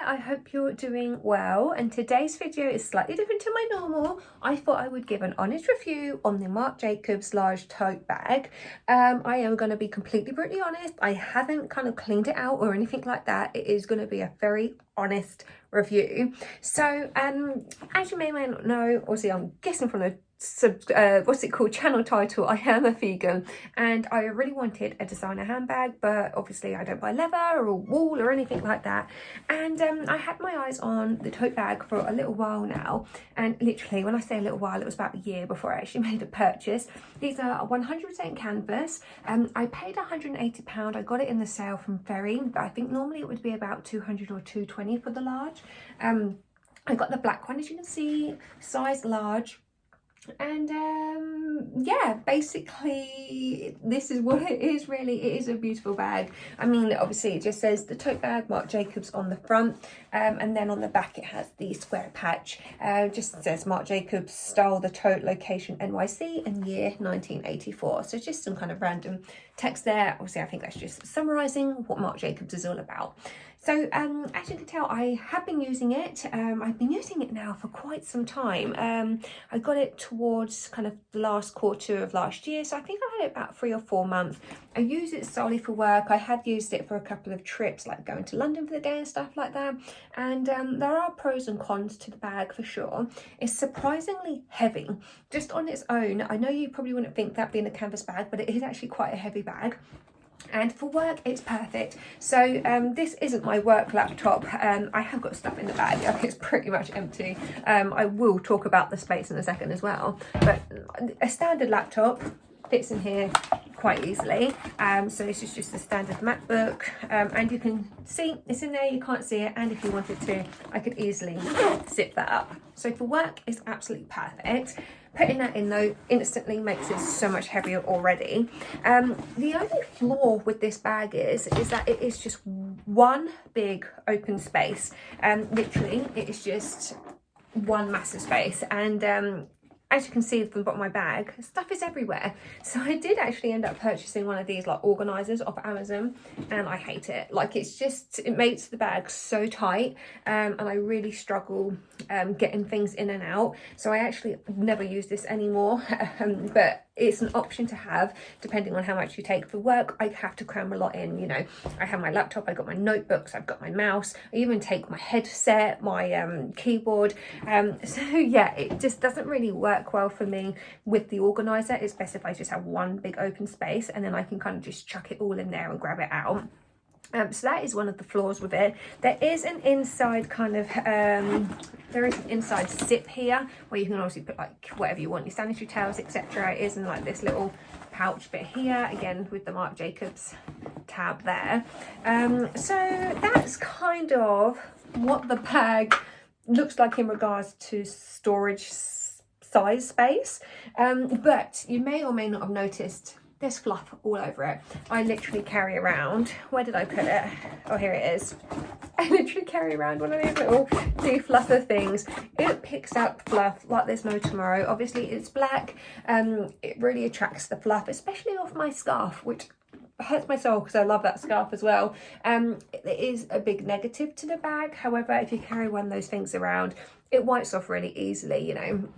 I hope you're doing well, and today's video is slightly different to my normal. I thought I would give an honest review on the Marc Jacobs large tote bag. I am going to be completely brutally honest. I haven't kind of cleaned it out or anything like that. It is going to be a very honest review. So as you may or may not know, obviously I'm guessing from the channel title, I am a vegan, and I really wanted a designer handbag, but obviously I don't buy leather or wool or anything like that. And I had my eyes on the tote bag for a little while now, and literally when I say a little while, it was about a year before I actually made a purchase. These are 100% canvas. I paid £180. I got it in the sale from Ferry, but I think normally it would be about 200 or 220 for the large. I got the black one, as you can see, size large. And yeah, basically this is what it is. Really, it is a beautiful bag. I mean, obviously it just says the tote bag Marc Jacobs on the front, and then on the back it has the square patch. Just says Marc Jacobs, style the tote, location NYC, and year 1984. So just some kind of random text there. Obviously I think that's just summarizing what Marc Jacobs is all about. So as you can tell, I have been using it. I've been using it now for quite some time. I got it towards kind of the last quarter of last year, so I think I had it about 3 or 4 months. I use it solely for work. I had used it for a couple of trips, like going to London for the day and stuff like that. And there are pros and cons to the bag for sure. It's surprisingly heavy just on its own. I know you probably wouldn't think that being a canvas bag, but it is actually quite a heavy bag. And for work it's perfect. So this isn't my work laptop. I have got stuff in the bag. It's pretty much empty. I will talk about the space in a second as well, but a standard laptop fits in here quite easily. So this is just a standard MacBook, and you can see it's in there. You can't see it, and if you wanted to, I could easily zip that up. So for work it's absolutely perfect. Putting that in though instantly makes it so much heavier already. The only flaw with this bag is that it is just one big open space. Literally it is just one massive space, and as you can see from the bottom of my bag, stuff is everywhere. So I did actually end up purchasing one of these like organisers off Amazon, and I hate it. Like it makes the bag so tight, and I really struggle getting things in and out. So I actually never use this anymore, but it's an option to have depending on how much you take for work. I have to cram a lot in, you know. I have my laptop, I've got my notebooks, I've got my mouse, I even take my headset, my keyboard. So yeah, it just doesn't really work well for me with the organizer. It's best if I just have one big open space, and then I can kind of just chuck it all in there and grab it out. So that is one of the flaws with it. There is an inside kind of there is an inside zip here where you can obviously put like whatever you want, your sanitary towels, etc. It is in like this little pouch bit here, again with the Marc Jacobs tab there. So that's kind of what the bag looks like in regards to storage size space, but you may or may not have noticed there's fluff all over it. I literally carry around, where did I put it? Oh, here it is. I literally carry around one of these little defluffer things. It picks up fluff like there's no tomorrow. Obviously it's black. It really attracts the fluff, especially off my scarf, which hurts my soul because I love that scarf as well. It is a big negative to the bag. However, if you carry one of those things around, it wipes off really easily, you know.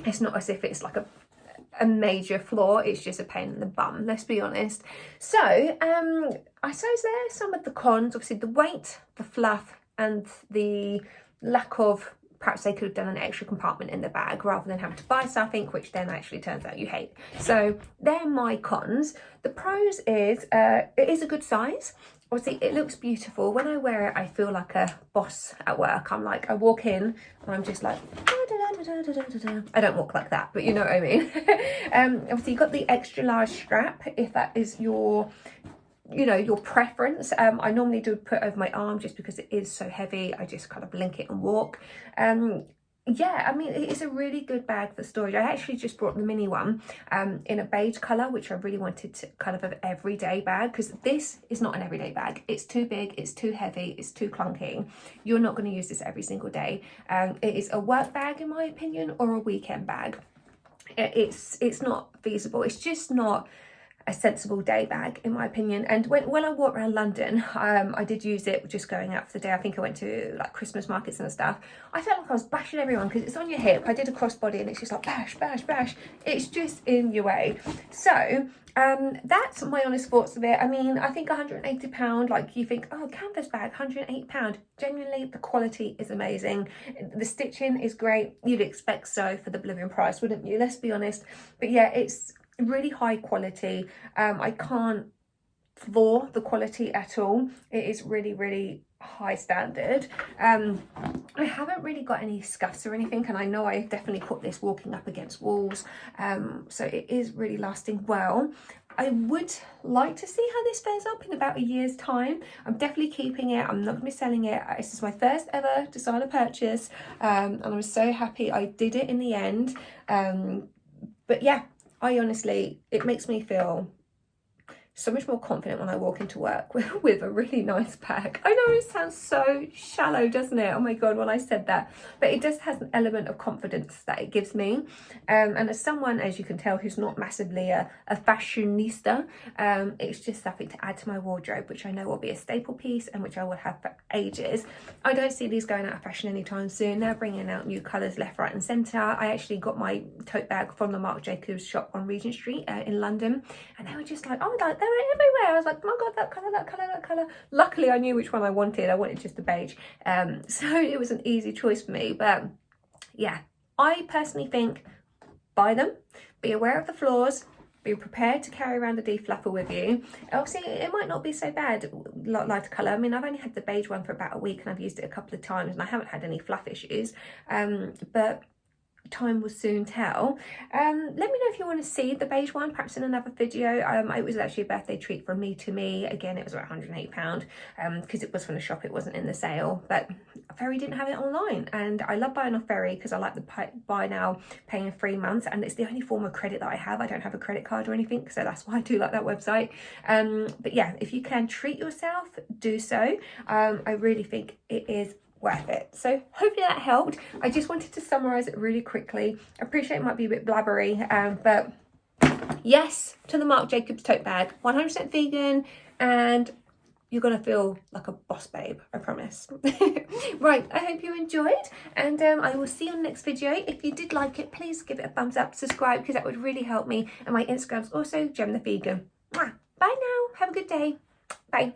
It's not as if it's like a major flaw, it's just a pain in the bum, let's be honest. So I suppose there's some of the cons. Obviously the weight, the fluff, and the lack of, perhaps they could have done an extra compartment in the bag rather than having to buy something which then actually turns out you hate. So they're my cons. The pros is it is a good size. Obviously it looks beautiful. When I wear it I feel like a boss at work. I'm like, I walk in and I'm just like I don't walk like that, but you know what I mean. Obviously you've got the extra large strap if that is your, you know, your preference. I normally do put over my arm just because it is so heavy. I just kind of link it and walk. Yeah, I mean, it's a really good bag for storage. I actually just brought the mini one in a beige colour, which I really wanted to kind of an everyday bag, because this is not an everyday bag. It's too big, it's too heavy, it's too clunky. You're not going to use this every single day. It is a work bag in my opinion, or a weekend bag. It's not feasible. It's just not a sensible day bag in my opinion. And when I walked around London, I did use it just going out for the day. I think I went to like Christmas markets and stuff. I felt like I was bashing everyone because it's on your hip. I did a crossbody and it's just like bash, bash, bash. It's just in your way. So that's my honest thoughts of it. I mean, I think £180, like you think, oh, canvas bag, £180. Genuinely, the quality is amazing. The stitching is great. You'd expect so for the blooming price, wouldn't you? Let's be honest. But yeah, it's really high quality. I can't floor the quality at all. It is really, really high standard. I haven't really got any scuffs or anything, and I know I definitely put this walking up against walls, so it is really lasting well. I would like to see how this fares up in about a year's time. I'm definitely keeping it. I'm not going to be selling it. This is my first ever designer purchase, and I was so happy I did it in the end. But yeah, I honestly, it makes me feel so much more confident when I walk into work with a really nice bag. I know it sounds so shallow, doesn't it? Oh my God, when I said that. But it just has an element of confidence that it gives me. And as someone, as you can tell, who's not massively a fashionista, it's just something to add to my wardrobe, which I know will be a staple piece and which I will have for ages. I don't see these going out of fashion anytime soon. They're bringing out new colours left, right and centre. I actually got my tote bag from the Marc Jacobs shop on Regent Street in London. And they were just like, oh, like, they were everywhere. I was like, oh my God, that colour, that colour, that colour. Luckily, I knew which one I wanted. I wanted just the beige. So it was an easy choice for me. But yeah, I personally think buy them, be aware of the flaws, be prepared to carry around a defluffer with you. Obviously, it might not be so bad, lighter colour. I mean, I've only had the beige one for about a week and I've used it a couple of times and I haven't had any fluff issues. But time will soon tell. Let me know if you want to see the beige one, perhaps in another video. It was actually a birthday treat from me to me. Again, it was about £108 because it was from the shop, it wasn't in the sale. But Ferry didn't have it online, and I love buying off Ferry because I like the buy now, paying 3 months, and it's the only form of credit that I have. I don't have a credit card or anything, so that's why I do like that website. But yeah, if you can treat yourself, do so. I really think it is worth it. So hopefully that helped. I just wanted to summarize it really quickly. I appreciate it might be a bit blabbery, but yes to the Marc Jacobs tote bag, 100% vegan, and you're gonna feel like a boss babe, I promise. Right, I hope you enjoyed, and I will see you on the next video. If you did like it, please give it a thumbs up, subscribe, because that would really help me. And my Instagram's also GemtheveganVinted. Bye now, have a good day. Bye.